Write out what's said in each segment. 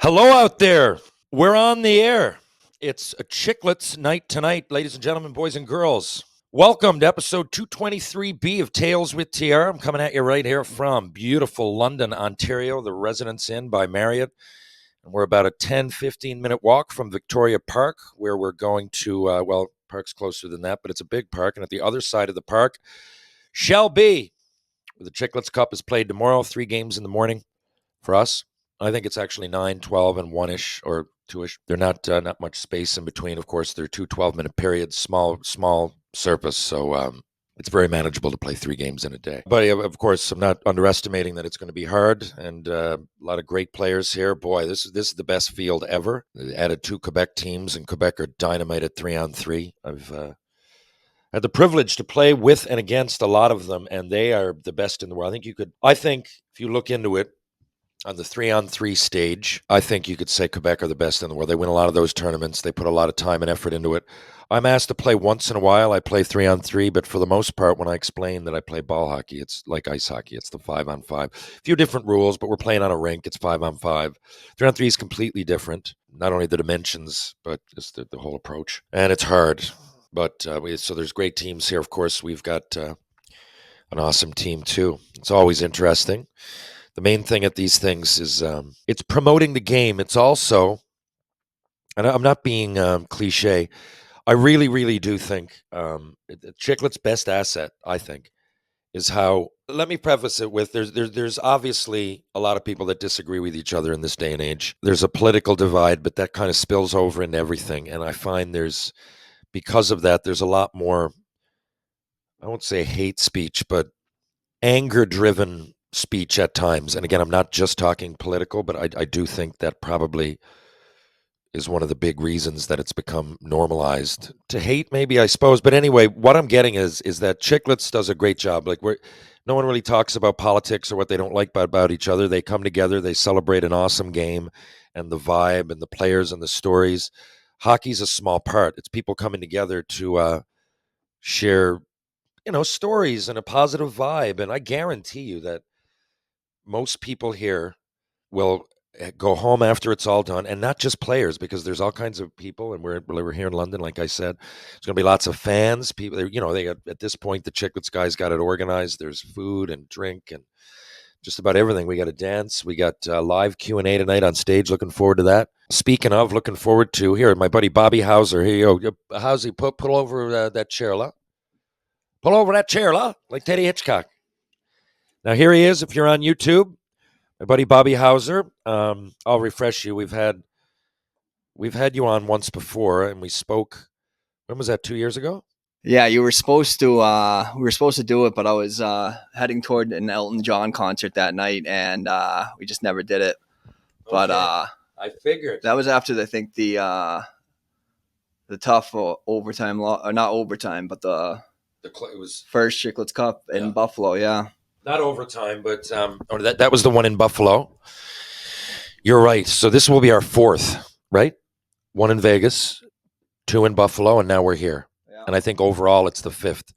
Hello out there. We're on the air. It's a Chicklets night tonight, ladies and gentlemen, boys and girls. Welcome to episode 223B of Tales with TR. I'm coming at you right here from beautiful London, Ontario, the Residence Inn by Marriott. And we're about a 10-15 minute walk from Victoria Park, where we're going to, park's closer than that, but it's a big park. And at the other side of the park shall be where the Chicklets Cup is played tomorrow, 3 games in the morning for us. I think it's actually 9, 12, and 1-ish or 2-ish. They're not much space in between. Of course, they're 2 12-minute periods, small surface, so it's very manageable to play 3 games in a day. But of course, I'm not underestimating that it's going to be hard, and a lot of great players here. Boy, this is the best field ever. They added 2 Quebec teams, and Quebec are dynamite at 3-on-3. I've had the privilege to play with and against a lot of them, and they are the best in the world. I think if you look into it, on the 3-on-3 stage, I think you could say Quebec are the best in the world. They win a lot of those tournaments. They put a lot of time and effort into it. I'm asked to play once in a while. I play 3-on-3, but for the most part, when I explain that I play ball hockey, it's like ice hockey. It's the 5-on-5. A few different rules, but we're playing on a rink. It's 5-on-5. 3-on-3 is completely different. Not only the dimensions, but just the whole approach. And it's hard. But so there's great teams here. Of course, we've got an awesome team, too. It's always interesting. The main thing at these things is it's promoting the game. It's also, and I'm not being cliche, I really, really do think Chiclet's best asset, I think, is how, let me preface it with, there's obviously a lot of people that disagree with each other in this day and age. There's a political divide, but that kind of spills over into everything. And I find because of that, there's a lot more, I won't say hate speech, but anger-driven speech at times. And again, I'm not just talking political, but I do think that probably is one of the big reasons that it's become normalized to hate, maybe, I suppose. But anyway, what I'm getting is that Chicklets does a great job. Like, no one really talks about politics or what they don't like about each other. They come together, they celebrate an awesome game and the vibe and the players and the stories. Hockey's a small part. It's people coming together to share, stories and a positive vibe. And I guarantee you that most people here will go home after it's all done, and not just players, because there's all kinds of people, and we're here in London, like I said. There's going to be lots of fans. People, they got, at this point, the Chicklets guys got it organized. There's food and drink and just about everything. We got a dance. We got live Q&A tonight on stage. Looking forward to that. Speaking of, looking forward to, here, my buddy Bobby Housser. Here you go. Housey, pull over that chair, la. Pull over that chair, la, like Teddy Hitchcock. Now, here he is, if you're on YouTube. My buddy Bobby Housser. I'll refresh you. We've had you on once before, and we spoke. When was that? 2 years ago? Yeah, you were supposed to. We were supposed to do it, but I was heading toward an Elton John concert that night, and we just never did it. Okay. But I figured that was after, I think, the tough overtime, or not overtime, but it was first Chicklets Cup in Buffalo. Yeah. Not overtime, but that was the one in Buffalo. You're right. So this will be our 4th, right? 1 in Vegas, 2 in Buffalo, and now we're here. Yeah. And I think overall it's the 5th.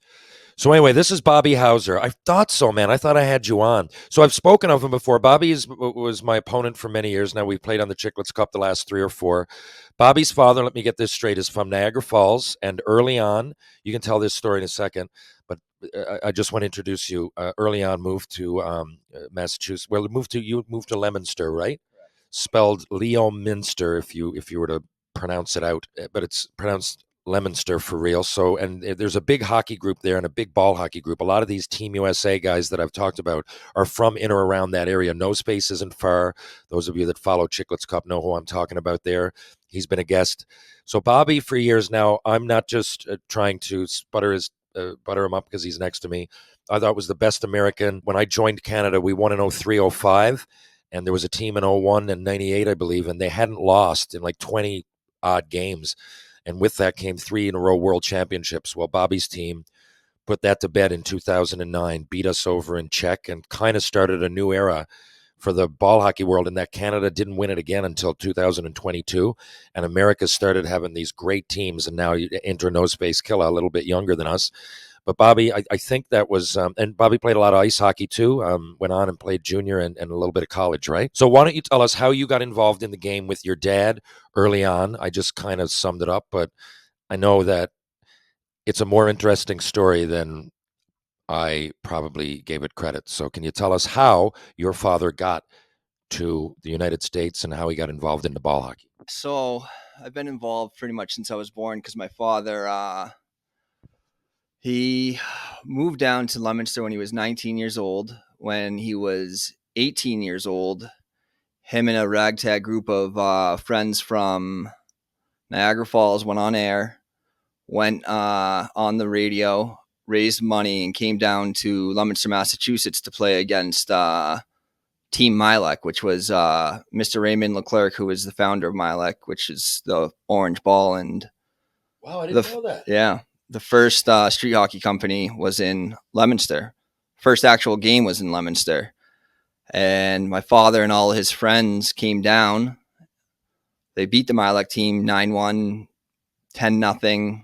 So anyway, this is Bobby Housser. I thought so, man. I thought I had you on. So I've spoken of him before. Bobby was my opponent for many years now. We've played on the Chicklets Cup the last 3 or 4. Bobby's father, let me get this straight, is from Niagara Falls. And early on, you can tell this story in a second, but I just want to introduce you. Early on, moved to Massachusetts. Well, you moved to Leominster, right? Spelled Leominster if you were to pronounce it out, but it's pronounced Leominster for real. So, and there's a big hockey group there and a big ball hockey group. A lot of these Team USA guys that I've talked about are from in or around that area. No Space isn't far. Those of you that follow Chicklets Cup know who I'm talking about there. He's been a guest. So Bobby, for years now, I'm not just trying to butter him up because he's next to me. I thought was the best American. When I joined Canada, we won in 03, 05, and there was a team in 01 and 98, I believe, and they hadn't lost in like 20 odd games. And with that came 3 in a row world championships. Well, Bobby's team put that to bed in 2009, beat us over in Czech, and kind of started a new era for the ball hockey world, in that Canada didn't win it again until 2022, and America started having these great teams, and now you enter No Space Killa, a little bit younger than us, But Bobby, I think that was, and Bobby played a lot of ice hockey too. Went on and played junior and a little bit of college, right? So why don't you tell us how you got involved in the game with your dad early on? I just kind of summed it up, but I know that it's a more interesting story than I probably gave it credit. So can you tell us how your father got to the United States and how he got involved into ball hockey? So I've been involved pretty much since I was born because my father, he moved down to Leominster when he was 19 years old. When he was 18 years old, him and a ragtag group of friends from Niagara Falls went on air, went on the radio, raised money, and came down to Leominster, Massachusetts to play against Team Milek, which was Mr. Raymond Leclerc, who was the founder of Milek, which is the orange ball. And Wow, I didn't know that. yeah, the first street hockey company was in Leominster. First actual game was in Leominster. And my father and all his friends came down. They beat the Milek team 9-1, 10-0,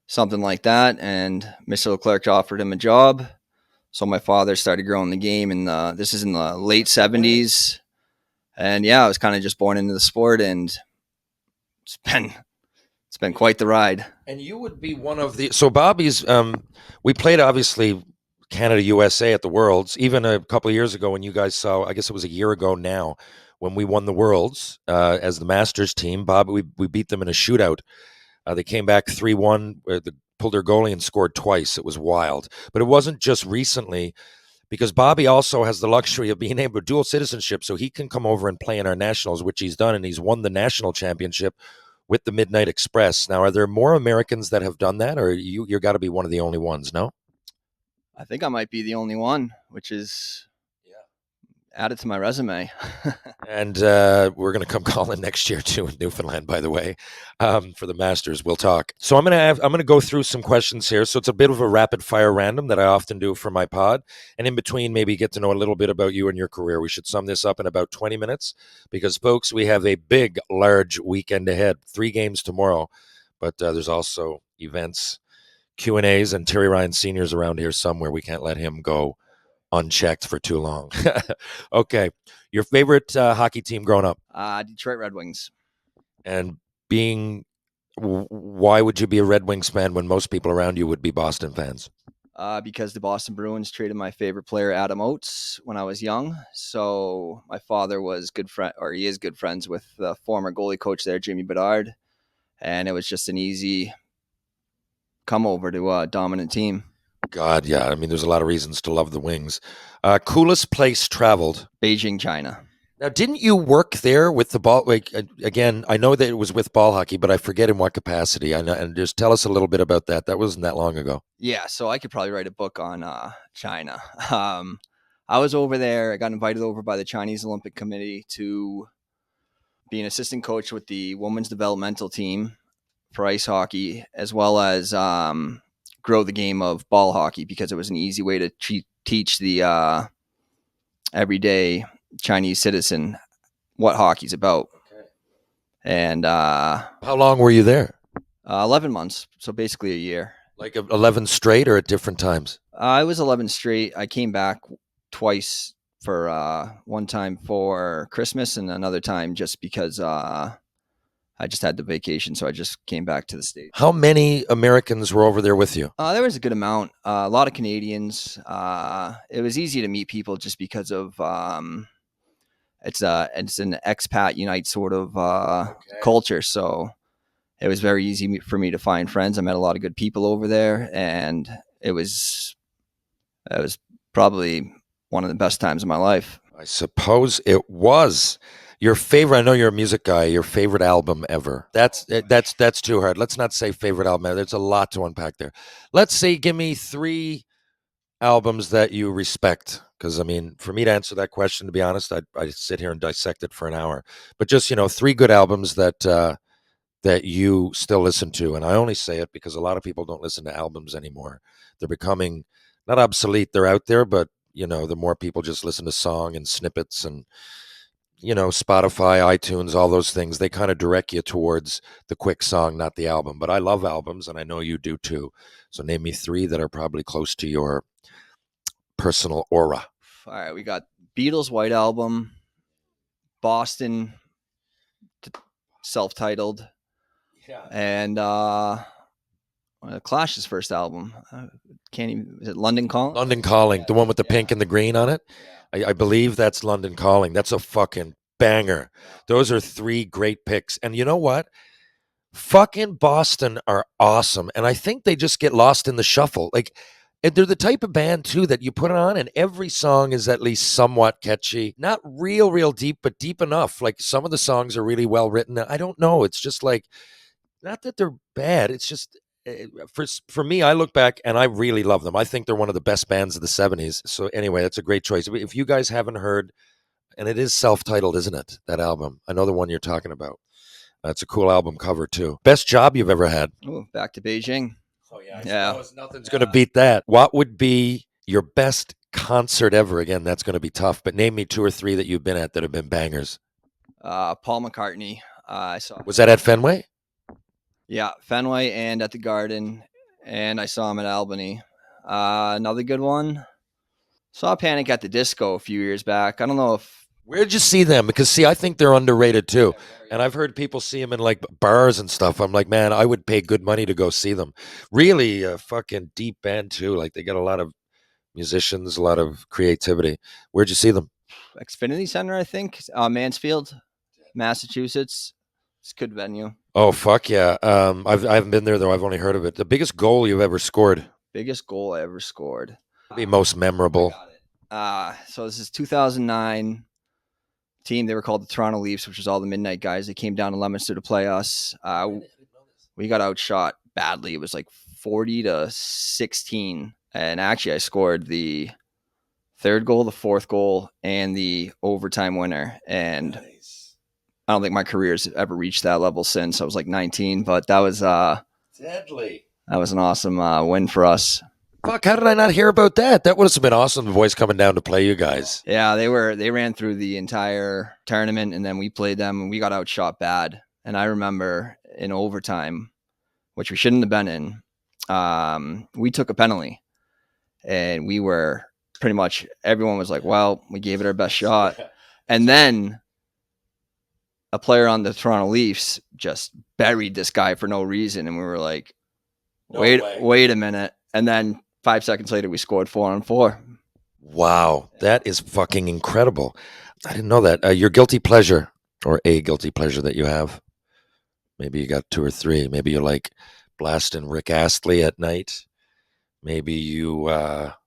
something like that. And Mr. Leclerc offered him a job. So my father started growing the game, and this is in the late 70s. And yeah, I was kind of just born into the sport, and it's been quite the ride. And you would be one of the Bobby's. We played obviously Canada USA at the Worlds. Even a couple of years ago, when you guys saw, I guess it was a year ago now, when we won the Worlds as the Masters team. Bobby, we beat them in a shootout. They came back 3-1. They pulled their goalie and scored twice. It was wild. But it wasn't just recently, because Bobby also has the luxury of being able to dual citizenship, so he can come over and play in our nationals, which he's done, and he's won the national championship with the Midnight Express. Now, are there more Americans that have done that, or you're got to be one of the only ones? No, I think I might be the only one, which is added to my resume. and we're going to come calling next year too in Newfoundland, by the way, for the Masters. We'll talk. So I'm going to go through some questions here. So it's a bit of a rapid fire random that I often do for my pod, and in between, maybe get to know a little bit about you and your career. We should sum this up in about 20 minutes because, folks, we have a big, large weekend ahead. 3 games tomorrow, but there's also events, Q&As, and Terry Ryan Sr.'s around here somewhere. We can't let him go unchecked for too long. Okay. Your favorite hockey team growing up? Detroit Red Wings. And why would you be a Red Wings fan when most people around you would be Boston fans? Because the Boston Bruins traded my favorite player, Adam Oates, when I was young. So my father was he is good friends with the former goalie coach there, Jimmy Bedard. And it was just an easy come over to a dominant team. God, yeah. I mean, there's a lot of reasons to love the Wings. Coolest place traveled? Beijing, China. Now, didn't you work there with the ball? Like, again, I know that it was with ball hockey, but I forget in what capacity. And just tell us a little bit about that. That wasn't that long ago. Yeah, so I could probably write a book on China. I was over there. I got invited over by the Chinese Olympic Committee to be an assistant coach with the women's developmental team for ice hockey, as well as grow the game of ball hockey, because it was an easy way to teach the everyday Chinese citizen what hockey's about. Okay. And how long were you there? 11 months, so basically a year. Like 11 straight or at different times? I was 11 straight. I came back twice, for one time for Christmas and another time just because I just had the vacation, so I just came back to the States. How many Americans were over there with you? There was a good amount. A lot of Canadians. It was easy to meet people just because of it's an expat unite sort of culture. So it was very easy for me to find friends. I met a lot of good people over there, and it was probably one of the best times of my life. I suppose it was. Your favorite? I know you're a music guy. Your favorite album ever? That's too hard. Let's not say favorite album ever. There's a lot to unpack there. Let's say, give me 3 albums that you respect. Because I mean, for me to answer that question, to be honest, I'd sit here and dissect it for an hour. But just 3 good albums that you still listen to. And I only say it because a lot of people don't listen to albums anymore. They're becoming not obsolete. They're out there, but the more people just listen to song and snippets and Spotify, iTunes, all those things, they kind of direct you towards the quick song, not the album. But I love albums, and I know you do too. So name me three that are probably close to your personal aura. All right, we got Beatles' White Album, Boston, self-titled, and Clash's first album. Can't even. Is it London Calling? London Calling, the one with the pink and the green on it. I believe that's London Calling. That's a fucking banger. Those are three great picks. And you know what? Fucking Boston are awesome. And I think they just get lost in the shuffle. Like, and they're the type of band, too, that you put it on and every song is at least somewhat catchy. Not real deep, but deep enough. Like, some of the songs are really well written. I don't know. It's just like, not that they're bad. It's just for me, I look back and I really love them. I think they're one of the best bands of the 70s. So anyway, that's a great choice. If you guys haven't heard, and it is self-titled, isn't it? That album. I know the one you're talking about. That's a cool album cover too. Best job you've ever had. Ooh, back to Beijing. Oh yeah. Yeah. Nothing's going to beat that. What would be your best concert ever? Again, that's going to be tough, but name me two or three that you've been at that have been bangers. Paul McCartney. I saw. Was that at Fenway? Yeah, Fenway and at the Garden, and I saw him at Albany. Another good one. Saw Panic at the Disco a few years back. I don't know if. Where did you see them? Because see, I think they're underrated too. And I've heard people see them in like bars and stuff. I'm like, man, I would pay good money to go see them. Really, a fucking deep band too. Like they got a lot of musicians, a lot of creativity. Where'd you see them? Xfinity Center, I think. Mansfield, Massachusetts. It's a good venue. Oh fuck yeah! I haven't been there though. I've only heard of it. The biggest goal you've ever scored? Biggest goal I ever scored. Be most memorable. So this is 2009. Team, they were called the Toronto Leafs, which was all the Midnight guys. They came down to Leominster to play us. We got outshot badly. It was like 40-16, and actually I scored the third goal, the fourth goal, and the overtime winner. And I don't think my career's ever reached that level since. I was like 19, but that was deadly. That was an awesome win for us. Fuck, how did I not hear about that? That would have been awesome, the boys coming down to play you guys. Yeah, they ran through the entire tournament, and then we played them, and we got outshot bad. And I remember in overtime, which we shouldn't have been in, we took a penalty, and we were pretty much, everyone was like, well, we gave it our best shot. And then a player on the Toronto Leafs just buried this guy for no reason, and we were like, wait a minute. And then 5 seconds later, we scored 4-on-4. Wow, that is fucking incredible. I didn't know that. Your guilty pleasure, or a guilty pleasure that you have. Maybe you got two or three. Maybe you like blasting Rick Astley at night. Maybe you are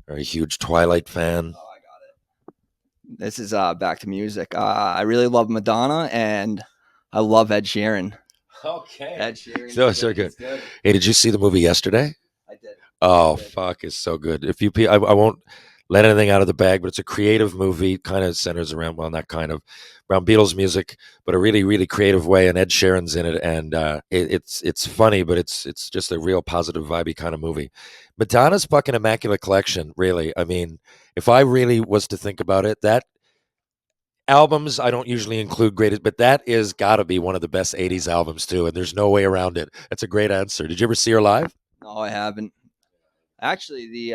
a huge Twilight fan. Oh, I got it. This is back to music. I really love Madonna, and I love Ed Sheeran. Okay. Ed Sheeran. So good. Hey, did you see the movie yesterday? I did. Oh, fuck, it's so good. I won't let anything out of the bag, but it's a creative movie, kind of centers around, well, not kind of, around Beatles music, but a really creative way, and Ed Sheeran's in it, and it's funny, but it's just a real positive, vibey kind of movie. Madonna's fucking immaculate collection, really. I mean, if I really was to think about it, that albums I don't usually include greatest, but that is got to be one of the best 80s albums too, and there's no way around it. That's a great answer. Did you ever see her live? No, I haven't. Actually, this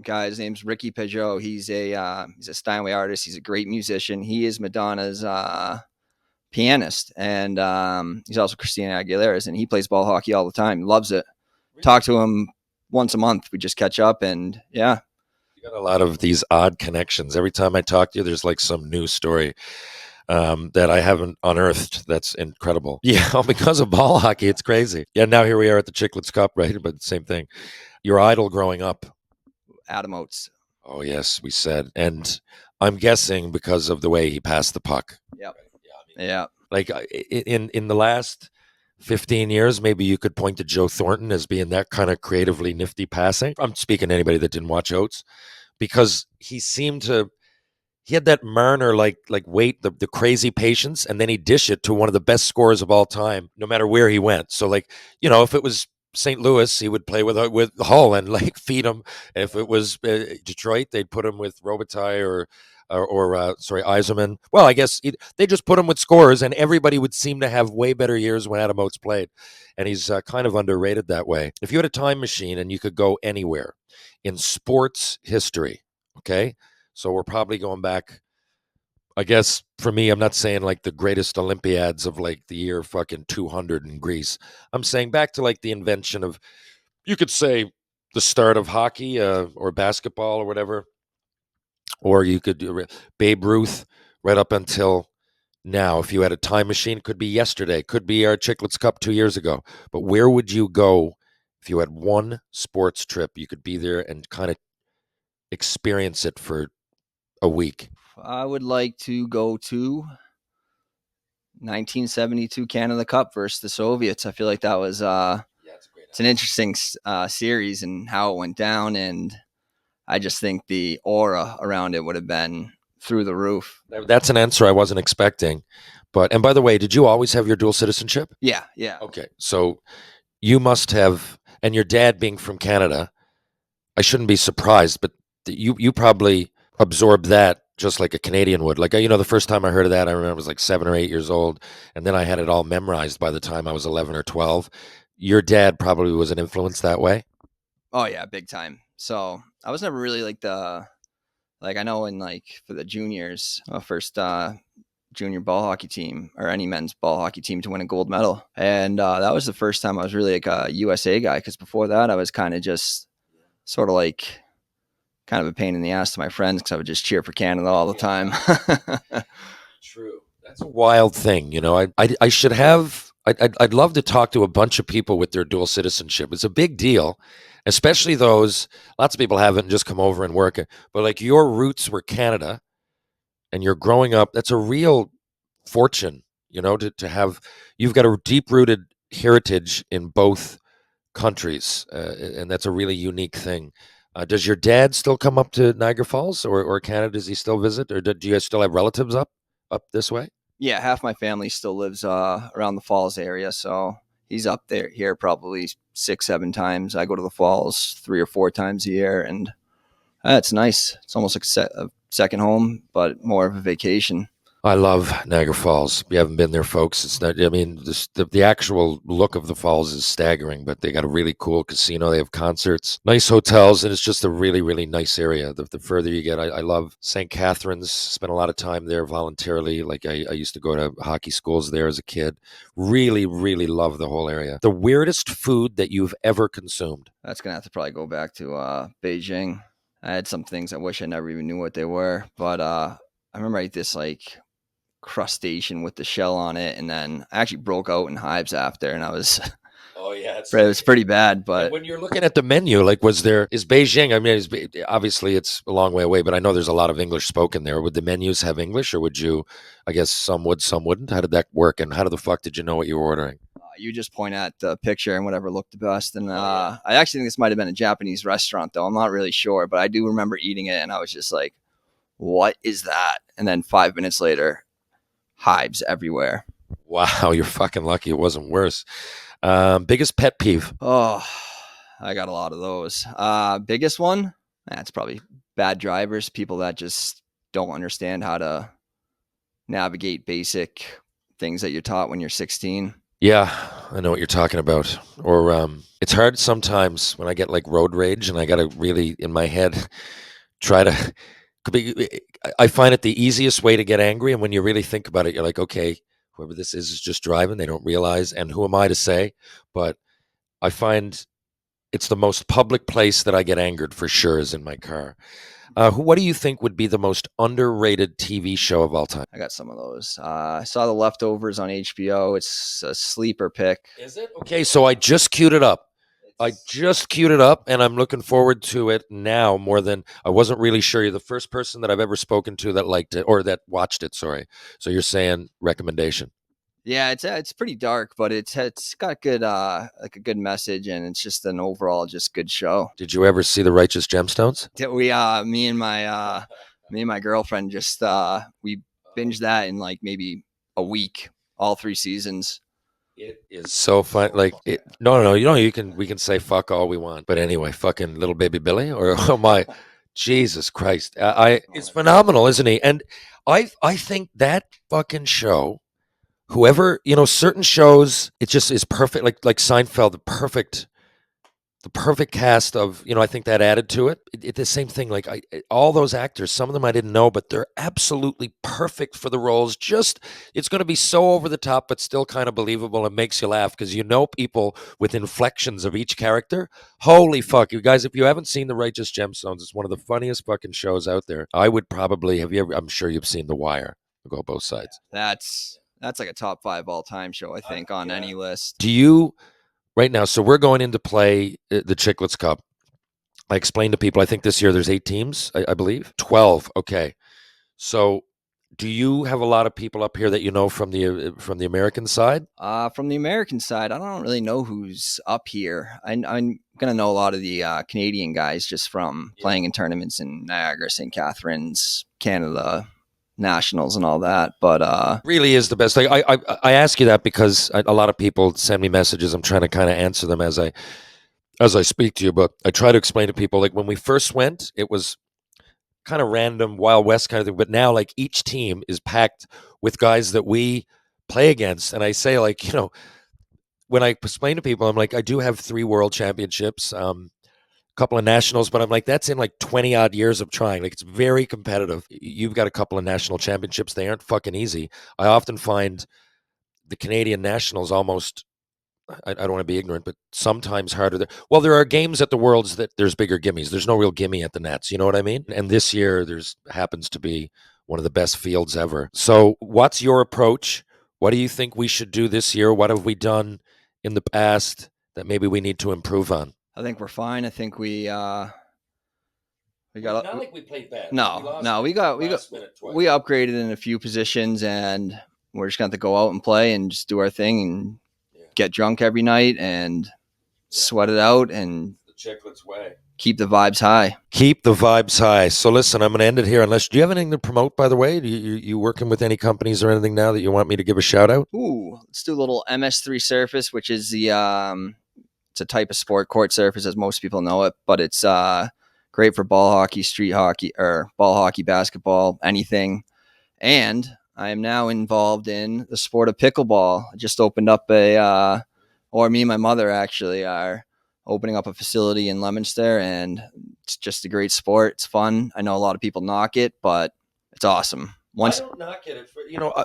guy's name's Ricky Peugeot. He's a Steinway artist. He's a great musician. He is Madonna's pianist, and he's also Christina Aguilera's, and he plays ball hockey all the time. Loves it. Really? Talk to him once a month. We just catch up, and yeah. You got a lot of these odd connections. Every time I talk to you, there's like some new story that I haven't unearthed. That's incredible. Yeah, because of ball hockey, it's crazy. Yeah, now here we are at the Chicklets Cup, right? But same thing. Your idol growing up? Adam Oates. Oh, yes, we said. And I'm guessing because of the way he passed the puck. Yep. Yeah. Like in the last 15 years, maybe you could point to Joe Thornton as being that kind of creatively nifty passing. I'm speaking to anybody that didn't watch Oates, because he had that Marner like weight, the crazy patience, and then he'd dish it to one of the best scorers of all time, no matter where he went. So like, if it was St. Louis, he would play with Hull and like feed him. If it was Detroit, they'd put him with Robitaille or sorry, Yzerman. Well, I guess they just put him with scorers, and everybody would seem to have way better years when Adam Oates played. And he's kind of underrated that way. If you had a time machine and you could go anywhere in sports history, okay, so we're probably going back. I guess for me, I'm not saying like the greatest Olympiads of like the year fucking 200 in Greece. I'm saying back to like the invention of, you could say, the start of hockey or basketball or whatever, or you could do Babe Ruth right up until now. If you had a time machine, could be yesterday, could be our Chicklets Cup 2 years ago. But where would you go if you had one sports trip? You could be there and kind of experience it for a week. I would like to go to 1972 Canada Cup versus the Soviets. I feel like that was it's an interesting series and how it went down, and I just think the aura around it would have been through the roof. That's an answer I wasn't expecting. But, and by the way, did you always have your dual citizenship? Yeah. Okay, so you must have, and your dad being from Canada, I shouldn't be surprised, but you probably absorbed that just like a Canadian would. Like, the first time I heard of that, I remember I was like 7 or 8 years old, and then I had it all memorized by the time I was 11 or 12. Your dad probably was an influence that way. Oh yeah, big time. So I was never really like I know in like for the juniors, first junior ball hockey team or any men's ball hockey team to win a gold medal. And that was the first time I was really like a USA guy, because before that I was kind of just sort of like kind of a pain in the ass to my friends because I would just cheer for Canada all the time. True. That's a wild thing. I should have, I'd love to talk to a bunch of people with their dual citizenship. It's a big deal, especially those, lots of people haven't just come over and work. But like your roots were Canada and you're growing up, that's a real fortune, to have, you've got a deep rooted heritage in both countries. And that's a really unique thing. Does your dad still come up to Niagara Falls or Canada? Does he still visit, or do you guys still have relatives up this way? Yeah, half my family still lives around the Falls area, so he's up there here probably 6-7 times. I go to the Falls 3 or 4 times a year, and it's nice. It's almost like a second home, but more of a vacation. I love Niagara Falls. If you haven't been there, folks, it's not, I mean, the actual look of the falls is staggering, but they got a really cool casino. They have concerts, nice hotels, and it's just a really, really nice area. The further you get, I love St. Catharines, spent a lot of time there voluntarily. Like I used to go to hockey schools there as a kid. Really, really love the whole area. The weirdest food that you've ever consumed? That's going to have to probably go back to Beijing. I had some things I wish I never even knew what they were, but I remember I ate this like crustacean with the shell on it, and then I actually broke out in hives after, and I was Oh yeah, it was pretty bad. But and when you're looking at the menu, like, is Beijing? I mean, obviously it's a long way away, but I know there's a lot of English spoken there. Would the menus have English, or would you? I guess some would, some wouldn't. How did that work? And how the fuck did you know what you were ordering? you just point at the picture and whatever looked the best. And I actually think this might have been a Japanese restaurant, though. I'm not really sure, but I do remember eating it, and I was just like, "What is that?" And then 5 minutes later, hives everywhere. Wow, you're fucking lucky it wasn't worse. Biggest pet peeve? Oh, I got a lot of those. Biggest one? That's probably bad drivers, people that just don't understand how to navigate basic things that you're taught when you're 16. Yeah, I know what you're talking about. Or it's hard sometimes when I get like road rage and I got to really, in my head, try to. I find it the easiest way to get angry. And when you really think about it, you're like, okay, whoever this is just driving. They don't realize. And who am I to say? But I find it's the most public place that I get angered for sure is in my car. What do you think would be the most underrated TV show of all time? I got some of those. I saw The Leftovers on HBO. It's a sleeper pick. Is it? Okay, so I just queued it up. And I'm looking forward to it now more than I wasn't really sure. You're the first person that I've ever spoken to that liked it or that watched it. Sorry. So you're saying recommendation? Yeah, it's pretty dark, but it's got good like a good message, and it's just an overall just good show. Did you ever see The Righteous Gemstones? We me and my girlfriend just we binged that in like maybe a week, all 3 seasons. It is so fun. Like, no. We can say fuck all we want, but anyway, fucking little baby Billy, or oh my, Jesus Christ, it's phenomenal, isn't he? And I think that fucking show, whoever certain shows, it just is perfect. Like Seinfeld, the perfect cast of, I think that added to it. The same thing, like all those actors, some of them I didn't know, but they're absolutely perfect for the roles. Just, it's going to be so over the top, but still kind of believable and makes you laugh because people with inflections of each character. Holy fuck, you guys, if you haven't seen The Righteous Gemstones, it's one of the funniest fucking shows out there. I would probably, have you ever, I'm sure you've seen The Wire. Go both sides. That's like a top 5 all-time show, I think, on any list. Do you right now? So we're going into play the Chicklets Cup. I explained to people, I think this year there's 8 teams, I believe. 12. Okay. So do you have a lot of people up here that you know from the American side? From the American side, I don't really know who's up here. I'm going to know a lot of the Canadian guys just from playing in tournaments in Niagara, St. Catharines, Canada, Nationals and all that. But really is the best. Like, I ask you that because a lot of people send me messages. I'm trying to kind of answer them as I speak to you, but I try to explain to people, like when we first went, it was kind of random Wild West kind of thing. But now, like, each team is packed with guys that we play against. And I say, like, when I explain to people, I'm like, I do have 3 world championships, a couple of nationals, but I'm like, that's in like 20 odd years of trying. Like, it's very competitive. You've got a couple of national championships. They aren't fucking easy. I often find the Canadian nationals almost, I don't want to be ignorant, but sometimes harder. Well, there are games at the Worlds that there's bigger gimmies. There's no real gimme at the Nats. You know what I mean? And this year there's happens to be one of the best fields ever. So what's your approach? What do you think we should do this year? What have we done in the past that maybe we need to improve on? I think we're fine. I think we got not like we played bad. No, we upgraded in a few positions, and we're just going to have to go out and play and just do our thing and get drunk every night and sweat it out and the Chicklets way. Keep the vibes high. Keep the vibes high. So listen, I'm going to end it here. Unless, do you have anything to promote, by the way? You working with any companies or anything now that you want me to give a shout out? Ooh, let's do a little MS3 surface, which is the it's a type of sport, court surface, as most people know it, but it's great for ball hockey, street hockey, or ball hockey, basketball, anything. And I am now involved in the sport of pickleball. I just opened up or me and my mother actually are opening up a facility in Leominster, and it's just a great sport. It's fun. I know a lot of people knock it, but it's awesome. I don't knock it.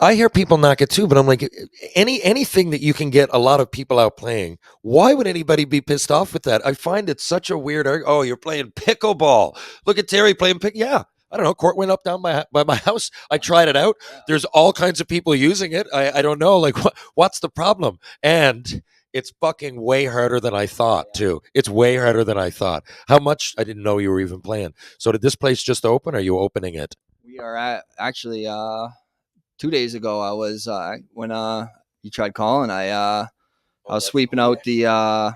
I hear people knock it too, but I'm like, anything that you can get a lot of people out playing, why would anybody be pissed off with that? I find it such a weird, oh, you're playing pickleball. Look at Terry playing Yeah. I don't know. Court went up down by my house. I tried it out. There's all kinds of people using it. I don't know. Like, what's the problem? And it's fucking way harder than I thought, too. It's way harder than I thought. How much? I didn't know you were even playing. So did this place just open? Or are you opening it? We are actually 2 days ago. I was when you tried calling. I was sweeping out the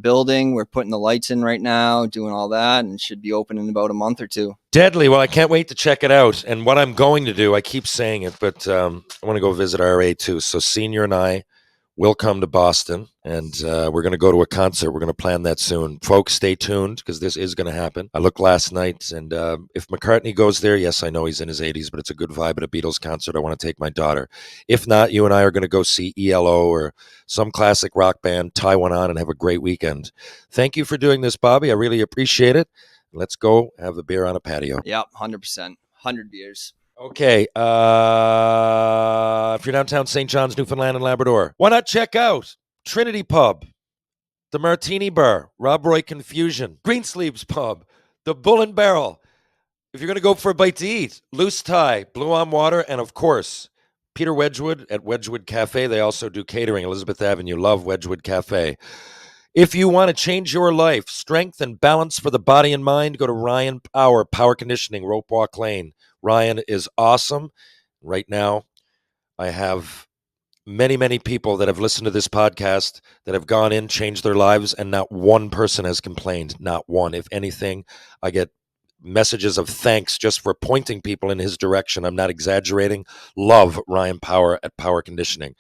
building. We're putting the lights in right now, doing all that, and should be open in about a month or 2. Deadly. Well, I can't wait to check it out. And what I'm going to do, I keep saying it, but I want to go visit RA too. So Senior and I will come to Boston, and we're going to go to a concert. We're going to plan that soon. Folks, stay tuned, because this is going to happen. I looked last night, and if McCartney goes there, yes, I know he's in his 80s, but it's a good vibe at a Beatles concert. I want to take my daughter. If not, you and I are going to go see ELO or some classic rock band, tie one on, and have a great weekend. Thank you for doing this, Bobby. I really appreciate it. Let's go have a beer on a patio. Yep, 100%. 100 beers. Okay, if you're downtown St. John's, Newfoundland and Labrador, why not check out Trinity Pub, the Martini Bar, Rob Roy Confusion, Greensleeves Pub, the Bull and Barrel. If you're going to go for a bite to eat, Loose Tie, Blue on Water, and of course, Peter Wedgwood at Wedgwood Cafe. They also do catering, Elizabeth Avenue. Love Wedgwood Cafe. If you want to change your life, strength and balance for the body and mind, go to Ryan Power Conditioning, Rope Walk Lane. Ryan is awesome. Right now, I have many, many people that have listened to this podcast that have gone in, changed their lives, and not one person has complained. Not one. If anything, I get messages of thanks just for pointing people in his direction. I'm not exaggerating. Love Ryan Power at Power Conditioning.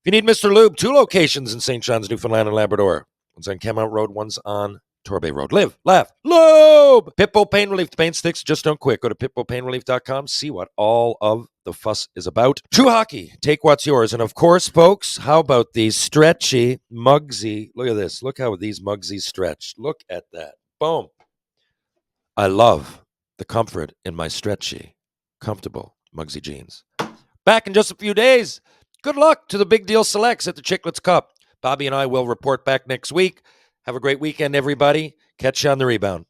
If you need Mr. Lube, 2 locations in St. John's, Newfoundland and Labrador. One's on Kemount Road, one's on Torbay Road. Live, laugh, lube! Pitbull Pain Relief. The pain sticks just don't quit. Go to pitbullpainrelief.com. See what all of the fuss is about. True Hockey. Take what's yours. And of course, folks, how about these stretchy, mugsy? Look at this. Look how these mugsies stretch. Look at that. Boom. I love the comfort in my stretchy, comfortable mugsy jeans. Back in just a few days. Good luck to the Big Deal Selects at the Chicklets Cup. Bobby and I will report back next week. Have a great weekend, everybody. Catch you on the rebound.